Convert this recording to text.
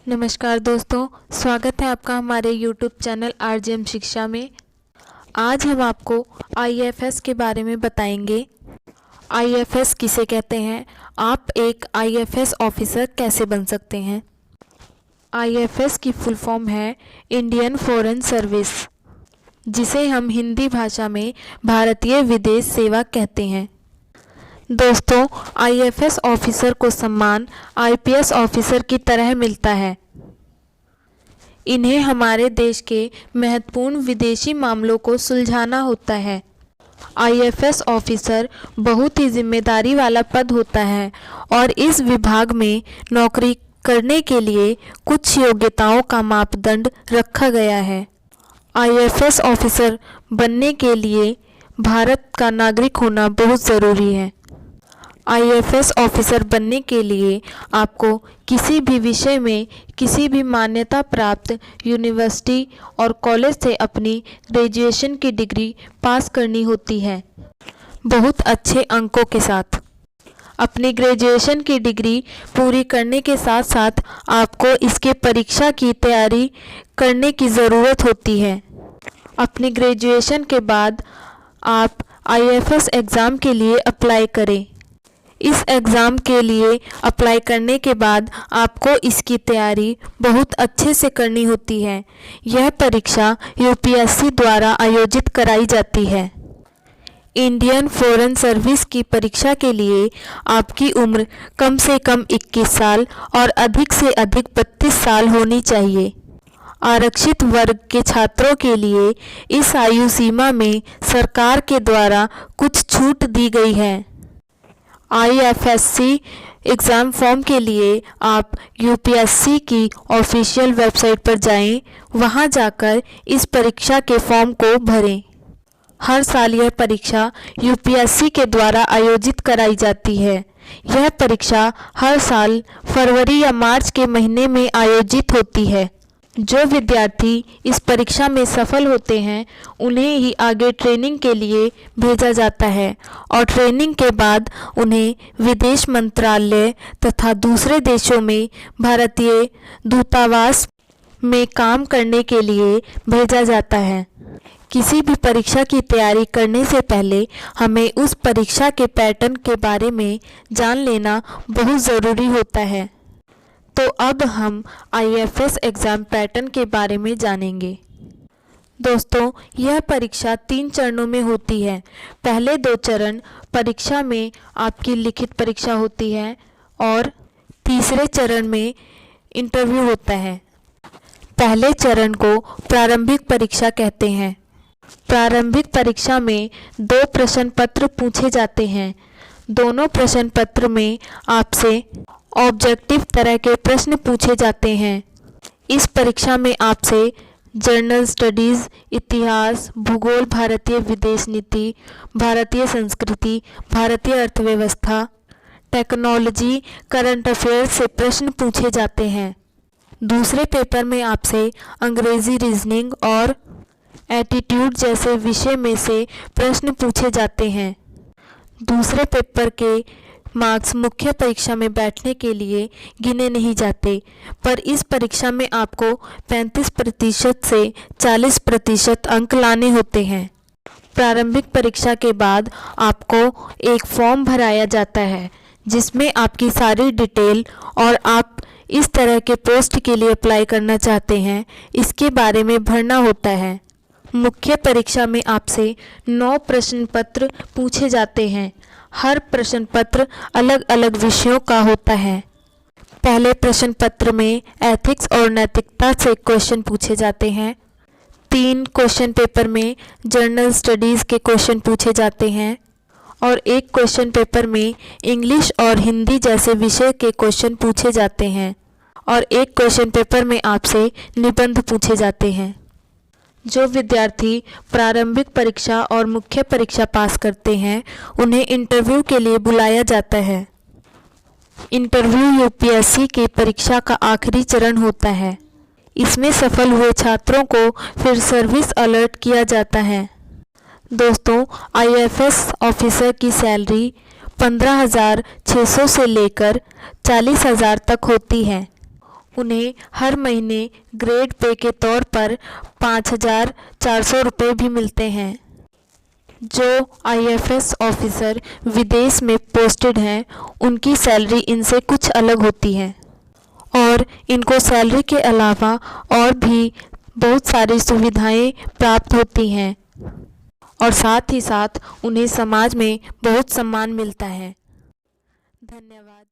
नमस्कार दोस्तों, स्वागत है आपका हमारे YouTube चैनल RJM शिक्षा में। आज हम आपको IAFS के बारे में बताएंगे। IAFS किसे कहते हैं, आप एक IAFS ऑफिसर कैसे बन सकते हैं। IAFS की फुल फॉर्म है इंडियन फॉरेन सर्विस, जिसे हम हिंदी भाषा में भारतीय विदेश सेवा कहते हैं। दोस्तों, IAFS ऑफिसर को सम्मान IPS ऑफिसर की तरह मिलता है। इन्हें हमारे देश के महत्वपूर्ण विदेशी मामलों को सुलझाना होता है। IAFS ऑफिसर बहुत ही जिम्मेदारी वाला पद होता है और इस विभाग में नौकरी करने के लिए कुछ योग्यताओं का मापदंड रखा गया है। IAFS ऑफिसर बनने के लिए भारत का नागरिक होना बहुत ज़रूरी है। IAFS ऑफिसर बनने के लिए आपको किसी भी विषय में किसी भी मान्यता प्राप्त यूनिवर्सिटी और कॉलेज से अपनी ग्रेजुएशन की डिग्री पास करनी होती है, बहुत अच्छे अंकों के साथ। अपनी ग्रेजुएशन की डिग्री पूरी करने के साथ साथ आपको इसके परीक्षा की तैयारी करने की ज़रूरत होती है। अपनी ग्रेजुएशन के बाद आप IAFS एग्ज़ाम के लिए अप्लाई करें। इस एग्ज़ाम के लिए अप्लाई करने के बाद आपको इसकी तैयारी बहुत अच्छे से करनी होती है। यह परीक्षा UPSC द्वारा आयोजित कराई जाती है। इंडियन फॉरेन सर्विस की परीक्षा के लिए आपकी उम्र कम से कम 21 साल और अधिक से अधिक 32 साल होनी चाहिए। आरक्षित वर्ग के छात्रों के लिए इस आयु सीमा में सरकार के द्वारा कुछ छूट दी गई है। IFSC एग्ज़ाम फॉर्म के लिए आप UPSC की ऑफिशियल वेबसाइट पर जाएं, वहां जाकर इस परीक्षा के फॉर्म को भरें। हर साल यह परीक्षा UPSC के द्वारा आयोजित कराई जाती है। यह परीक्षा हर साल फरवरी या मार्च के महीने में आयोजित होती है। जो विद्यार्थी इस परीक्षा में सफल होते हैं उन्हें ही आगे ट्रेनिंग के लिए भेजा जाता है और ट्रेनिंग के बाद उन्हें विदेश मंत्रालय तथा दूसरे देशों में भारतीय दूतावास में काम करने के लिए भेजा जाता है। किसी भी परीक्षा की तैयारी करने से पहले हमें उस परीक्षा के पैटर्न के बारे में जान लेना बहुत ज़रूरी होता है। तो अब हम IAFS एग्ज़ाम पैटर्न के बारे में जानेंगे। दोस्तों, यह परीक्षा 3 चरणों में होती है। पहले 2 चरण परीक्षा में आपकी लिखित परीक्षा होती है और तीसरे चरण में इंटरव्यू होता है। पहले चरण को प्रारंभिक परीक्षा कहते हैं। प्रारंभिक परीक्षा में 2 प्रश्न पत्र पूछे जाते हैं। दोनों प्रश्न पत्र में आपसे ऑब्जेक्टिव तरह के प्रश्न पूछे जाते हैं। इस परीक्षा में आपसे जनरल स्टडीज़, इतिहास, भूगोल, भारतीय विदेश नीति, भारतीय संस्कृति, भारतीय अर्थव्यवस्था, टेक्नोलॉजी, करंट अफेयर्स से प्रश्न पूछे जाते हैं। दूसरे पेपर में आपसे अंग्रेजी, रीजनिंग और एटीट्यूड जैसे विषय में से प्रश्न पूछे जाते हैं। दूसरे पेपर के मार्क्स मुख्य परीक्षा में बैठने के लिए गिने नहीं जाते, पर इस परीक्षा में आपको 35% से 40% अंक लाने होते हैं। प्रारंभिक परीक्षा के बाद आपको एक फॉर्म भराया जाता है जिसमें आपकी सारी डिटेल और आप इस तरह के पोस्ट के लिए अप्लाई करना चाहते हैं इसके बारे में भरना होता है। मुख्य परीक्षा में आपसे 9 प्रश्न पत्र पूछे जाते हैं। हर प्रश्न पत्र अलग अलग विषयों का होता है। पहले प्रश्न पत्र में एथिक्स और नैतिकता से क्वेश्चन पूछे जाते हैं। 3 क्वेश्चन पेपर में जनरल स्टडीज़ के क्वेश्चन पूछे जाते हैं और 1 क्वेश्चन पेपर में इंग्लिश और हिंदी जैसे विषय के क्वेश्चन पूछे जाते हैं और 1 क्वेश्चन पेपर में आपसे निबंध पूछे जाते हैं। जो विद्यार्थी प्रारंभिक परीक्षा और मुख्य परीक्षा पास करते हैं उन्हें इंटरव्यू के लिए बुलाया जाता है। इंटरव्यू UPSC की परीक्षा का आखिरी चरण होता है। इसमें सफल हुए छात्रों को फिर सर्विस अलर्ट किया जाता है। दोस्तों, IAFS ऑफिसर की सैलरी 15,600 से लेकर 40,000 तक होती है। उन्हें हर महीने ग्रेड पे के तौर पर 5,400 रुपये भी मिलते हैं। जो IFS ऑफिसर विदेश में पोस्टेड हैं उनकी सैलरी इनसे कुछ अलग होती है और इनको सैलरी के अलावा और भी बहुत सारी सुविधाएं प्राप्त होती हैं और साथ ही साथ उन्हें समाज में बहुत सम्मान मिलता है। धन्यवाद।